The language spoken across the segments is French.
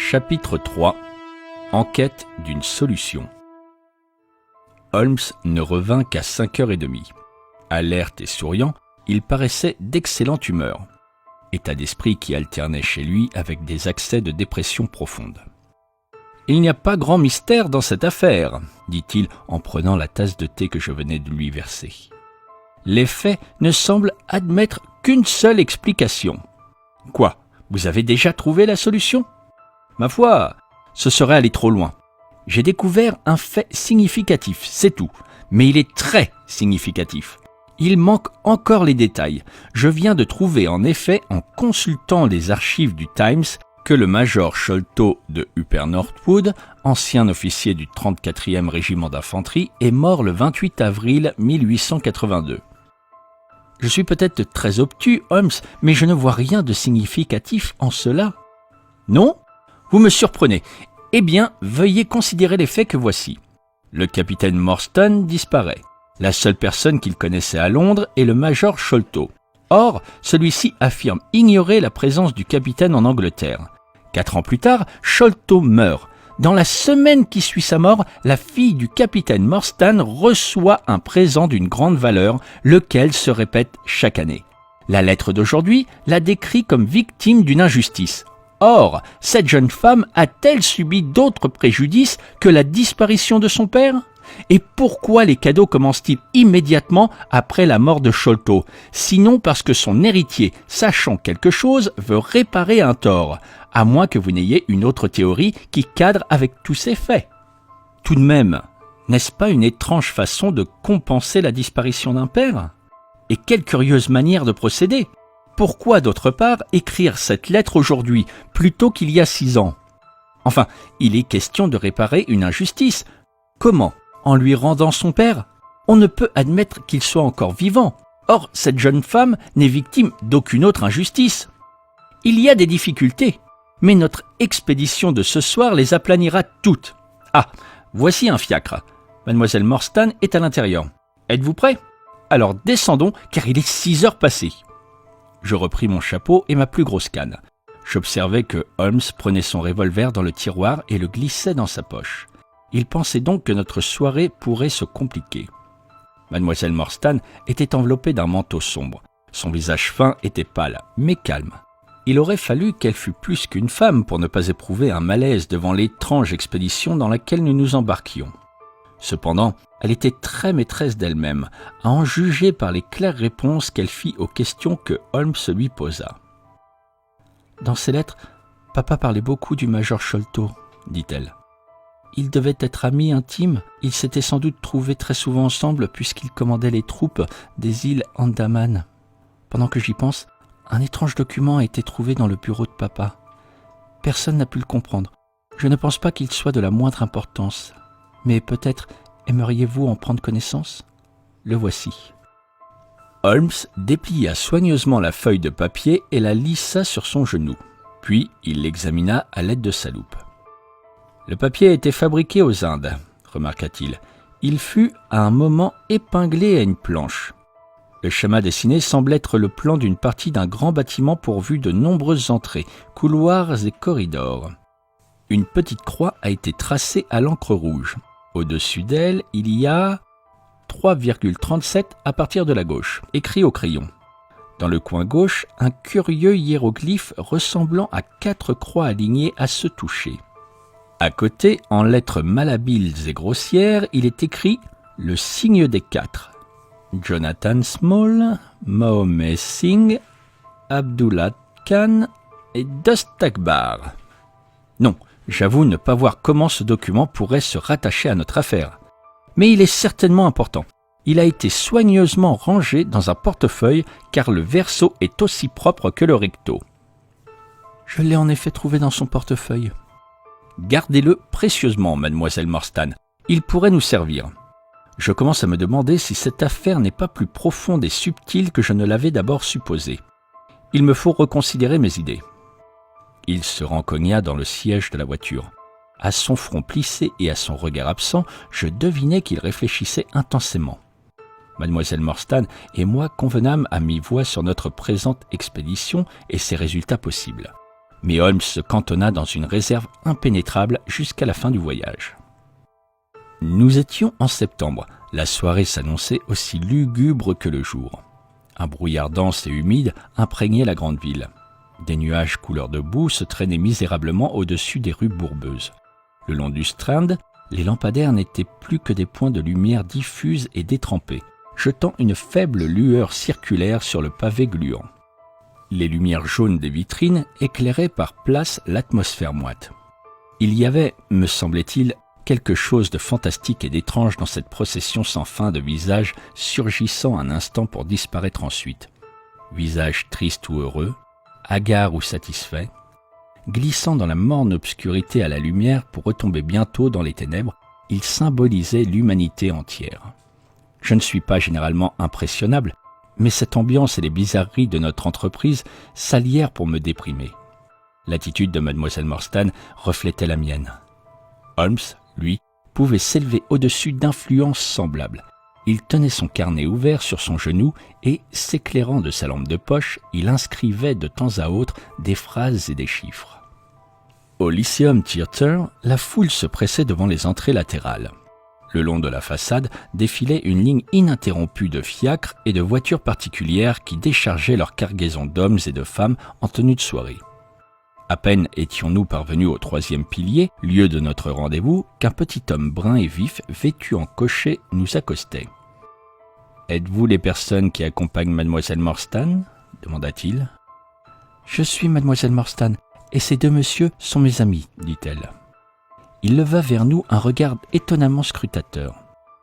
Chapitre 3. Enquête d'une solution. Holmes ne revint qu'à 5h30. Alerte et souriant, il paraissait d'excellente humeur. État d'esprit qui alternait chez lui avec des accès de dépression profonde. « Il n'y a pas grand mystère dans cette affaire, » dit-il en prenant la tasse de thé que je venais de lui verser. « Les faits ne semblent admettre qu'une seule explication. »« Quoi ? Vous avez déjà trouvé la solution ? » ?»« Ma foi, ce serait aller trop loin. J'ai découvert un fait significatif, c'est tout. Mais il est très significatif. Il manque encore les détails. Je viens de trouver en effet, en consultant les archives du Times, que le major Sholto de Upper Northwood, ancien officier du 34e régiment d'infanterie, est mort le 28 avril 1882. Je suis peut-être très obtus, Holmes, mais je ne vois rien de significatif en cela. Non ? Vous me surprenez. Eh bien, veuillez considérer les faits que voici. Le capitaine Morstan disparaît. La seule personne qu'il connaissait à Londres est le major Sholto. Or, celui-ci affirme ignorer la présence du capitaine en Angleterre. 4 ans plus tard, Sholto meurt. Dans la semaine qui suit sa mort, la fille du capitaine Morstan reçoit un présent d'une grande valeur, lequel se répète chaque année. La lettre d'aujourd'hui la décrit comme victime d'une injustice. Or, cette jeune femme a-t-elle subi d'autres préjudices que la disparition de son père ? Et pourquoi les cadeaux commencent-ils immédiatement après la mort de Sholto ? Sinon parce que son héritier, sachant quelque chose, veut réparer un tort, à moins que vous n'ayez une autre théorie qui cadre avec tous ces faits. Tout de même, n'est-ce pas une étrange façon de compenser la disparition d'un père ? Et quelle curieuse manière de procéder ? Pourquoi, d'autre part, écrire cette lettre aujourd'hui, plutôt qu'il y a 6 ans ? Enfin, il est question de réparer une injustice. Comment ? En lui rendant son père ? On ne peut admettre qu'il soit encore vivant. Or, cette jeune femme n'est victime d'aucune autre injustice. Il y a des difficultés, mais notre expédition de ce soir les aplanira toutes. Ah, voici un fiacre. Mademoiselle Morstan est à l'intérieur. Êtes-vous prêts ? Alors descendons, car il est 6 heures passées. Je repris mon chapeau et ma plus grosse canne. J'observais que Holmes prenait son revolver dans le tiroir et le glissait dans sa poche. Il pensait donc que notre soirée pourrait se compliquer. Mademoiselle Morstan était enveloppée d'un manteau sombre. Son visage fin était pâle, mais calme. Il aurait fallu qu'elle fût plus qu'une femme pour ne pas éprouver un malaise devant l'étrange expédition dans laquelle nous nous embarquions. Cependant, elle était très maîtresse d'elle-même, à en juger par les claires réponses qu'elle fit aux questions que Holmes lui posa. « Dans ses lettres, papa parlait beaucoup du major Sholto, dit-elle. Ils devaient être amis intimes, ils s'étaient sans doute trouvés très souvent ensemble puisqu'ils commandaient les troupes des îles Andaman. Pendant que j'y pense, un étrange document a été trouvé dans le bureau de papa. Personne n'a pu le comprendre. Je ne pense pas qu'il soit de la moindre importance. Mais peut-être aimeriez-vous en prendre connaissance ? Le voici. » Holmes déplia soigneusement la feuille de papier et la lissa sur son genou. Puis il l'examina à l'aide de sa loupe. « Le papier a été fabriqué aux Indes, remarqua-t-il. Il fut à un moment épinglé à une planche. Le schéma dessiné semble être le plan d'une partie d'un grand bâtiment pourvu de nombreuses entrées, couloirs et corridors. Une petite croix a été tracée à l'encre rouge. Au-dessus d'elle, il y a 3,37 à partir de la gauche, écrit au crayon. Dans le coin gauche, un curieux hiéroglyphe ressemblant à 4 croix alignées à se toucher. À côté, en lettres malhabiles et grossières, il est écrit « Le signe des 4 ». Jonathan Small, Mahomet Singh, Abdullah Khan et Dostakbar. Non, j'avoue ne pas voir comment ce document pourrait se rattacher à notre affaire. Mais il est certainement important. Il a été soigneusement rangé dans un portefeuille car le verso est aussi propre que le recto. Je l'ai en effet trouvé dans son portefeuille. Gardez-le précieusement, mademoiselle Morstan. Il pourrait nous servir. Je commence à me demander si cette affaire n'est pas plus profonde et subtile que je ne l'avais d'abord supposé. Il me faut reconsidérer mes idées. Il se rencogna dans le siège de la voiture. À son front plissé et à son regard absent, je devinais qu'il réfléchissait intensément. Mademoiselle Morstan et moi convenâmes à mi-voix sur notre présente expédition et ses résultats possibles. mais Holmes se cantonna dans une réserve impénétrable jusqu'à la fin du voyage. Nous étions en septembre. La soirée s'annonçait aussi lugubre que le jour. Un brouillard dense et humide imprégnait la grande ville. Des nuages couleur de boue se traînaient misérablement au-dessus des rues bourbeuses. Le long du Strand, les lampadaires n'étaient plus que des points de lumière diffuse et détrempés, jetant une faible lueur circulaire sur le pavé gluant. Les lumières jaunes des vitrines éclairaient par places l'atmosphère moite. Il y avait, me semblait-il, quelque chose de fantastique et d'étrange dans cette procession sans fin de visages surgissant un instant pour disparaître ensuite. Visages tristes ou heureux, hagards ou satisfaits, glissant dans la morne obscurité à la lumière pour retomber bientôt dans les ténèbres, ils symbolisaient l'humanité entière. Je ne suis pas généralement impressionnable, mais cette ambiance et les bizarreries de notre entreprise s'allièrent pour me déprimer. L'attitude de Mademoiselle Morstan reflétait la mienne. Holmes, lui, pouvait s'élever au-dessus d'influences semblables. Il tenait son carnet ouvert sur son genou et, s'éclairant de sa lampe de poche, il inscrivait de temps à autre des phrases et des chiffres. Au Lyceum Theatre, la foule se pressait devant les entrées latérales. Le long de la façade défilait une ligne ininterrompue de fiacres et de voitures particulières qui déchargeaient leur cargaison d'hommes et de femmes en tenue de soirée. À peine étions-nous parvenus au 3e pilier, lieu de notre rendez-vous, qu'un petit homme brun et vif, vêtu en cocher, nous accostait. « Êtes-vous les personnes qui accompagnent Mademoiselle Morstan ?» demanda-t-il. « Je suis Mademoiselle Morstan, et ces deux messieurs sont mes amis, dit-elle. » Il leva vers nous un regard étonnamment scrutateur.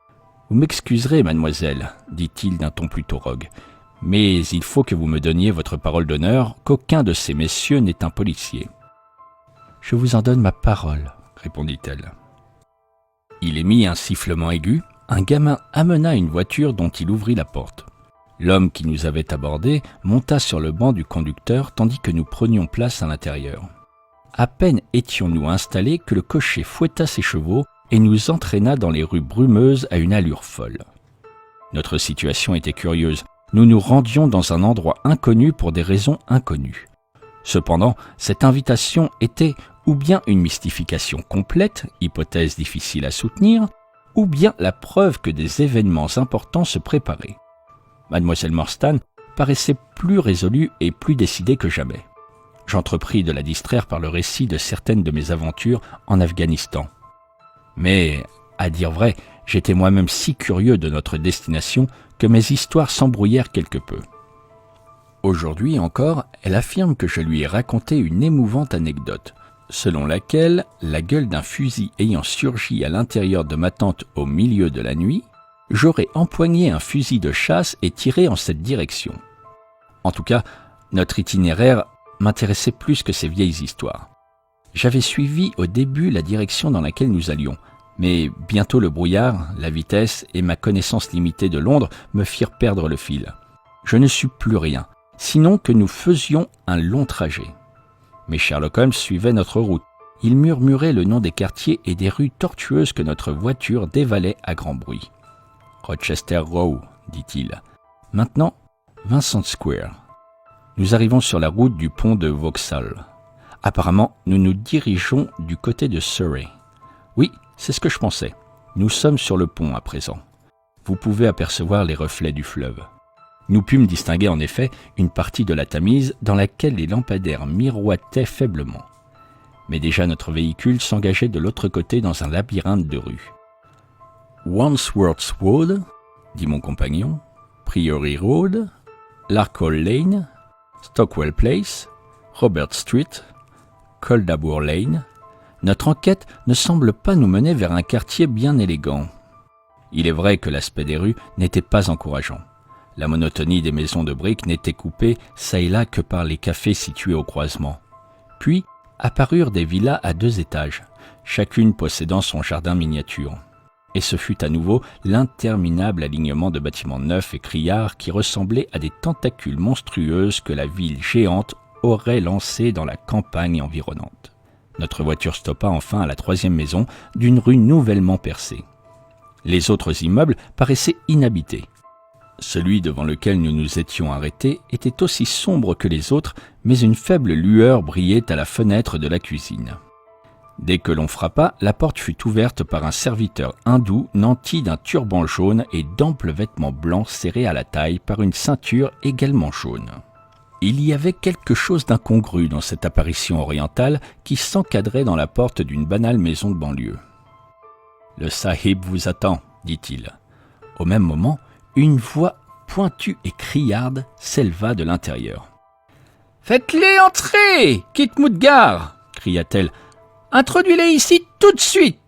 « Vous m'excuserez, mademoiselle, dit-il d'un ton plutôt rogue, mais il faut que vous me donniez votre parole d'honneur qu'aucun de ces messieurs n'est un policier. »« Je vous en donne ma parole, » répondit-elle. Il émit un sifflement aigu. Un gamin amena une voiture dont il ouvrit la porte. L'homme qui nous avait abordés monta sur le banc du conducteur tandis que nous prenions place à l'intérieur. À peine étions-nous installés que le cocher fouetta ses chevaux et nous entraîna dans les rues brumeuses à une allure folle. Notre situation était curieuse. Nous nous rendions dans un endroit inconnu pour des raisons inconnues. Cependant, cette invitation était ou bien une mystification complète, hypothèse difficile à soutenir, ou bien la preuve que des événements importants se préparaient. Mademoiselle Morstan paraissait plus résolue et plus décidée que jamais. J'entrepris de la distraire par le récit de certaines de mes aventures en Afghanistan. Mais, à dire vrai, j'étais moi-même si curieux de notre destination que mes histoires s'embrouillèrent quelque peu. Aujourd'hui encore, elle affirme que je lui ai raconté une émouvante anecdote, selon laquelle la gueule d'un fusil ayant surgi à l'intérieur de ma tente au milieu de la nuit, j'aurais empoigné un fusil de chasse et tiré en cette direction. En tout cas, notre itinéraire m'intéressait plus que ces vieilles histoires. J'avais suivi au début la direction dans laquelle nous allions, mais bientôt le brouillard, la vitesse et ma connaissance limitée de Londres me firent perdre le fil. Je ne sus plus rien, sinon que nous faisions un long trajet. Mais Sherlock Holmes suivait notre route. Il murmurait le nom des quartiers et des rues tortueuses que notre voiture dévalait à grand bruit. « Rochester Row », dit-il. « Maintenant, Vincent Square. » Nous arrivons sur la route du pont de Vauxhall. Apparemment, nous nous dirigeons du côté de Surrey. Oui, c'est ce que je pensais. Nous sommes sur le pont à présent. Vous pouvez apercevoir les reflets du fleuve. Nous pûmes distinguer en effet une partie de la Tamise dans laquelle les lampadaires miroitaient faiblement. Mais déjà notre véhicule s'engageait de l'autre côté dans un labyrinthe de rues. « Wandsworth Road » dit mon compagnon, « Priory Road, Larkhall Lane, Stockwell Place, Robert Street, Coldabour Lane. Notre enquête ne semble pas nous mener vers un quartier bien élégant. Il est vrai que l'aspect des rues n'était pas encourageant. La monotonie des maisons de briques n'était coupée çà et là que par les cafés situés au croisement. Puis apparurent des villas à 2 étages, chacune possédant son jardin miniature. Et ce fut à nouveau l'interminable alignement de bâtiments neufs et criards qui ressemblaient à des tentacules monstrueuses que la ville géante aurait lancées dans la campagne environnante. Notre voiture stoppa enfin à la 3e maison d'une rue nouvellement percée. Les autres immeubles paraissaient inhabités. Celui devant lequel nous nous étions arrêtés était aussi sombre que les autres, mais une faible lueur brillait à la fenêtre de la cuisine. Dès que l'on frappa, la porte fut ouverte par un serviteur hindou nanti d'un turban jaune et d'amples vêtements blancs serrés à la taille par une ceinture également jaune. Il y avait quelque chose d'incongru dans cette apparition orientale qui s'encadrait dans la porte d'une banale maison de banlieue. « Le sahib vous attend, dit-il. » Au même moment, une voix pointue et criarde s'éleva de l'intérieur. « Faites-les entrer, Kit Mudgar !» cria-t-elle. « Introduis-les ici tout de suite !»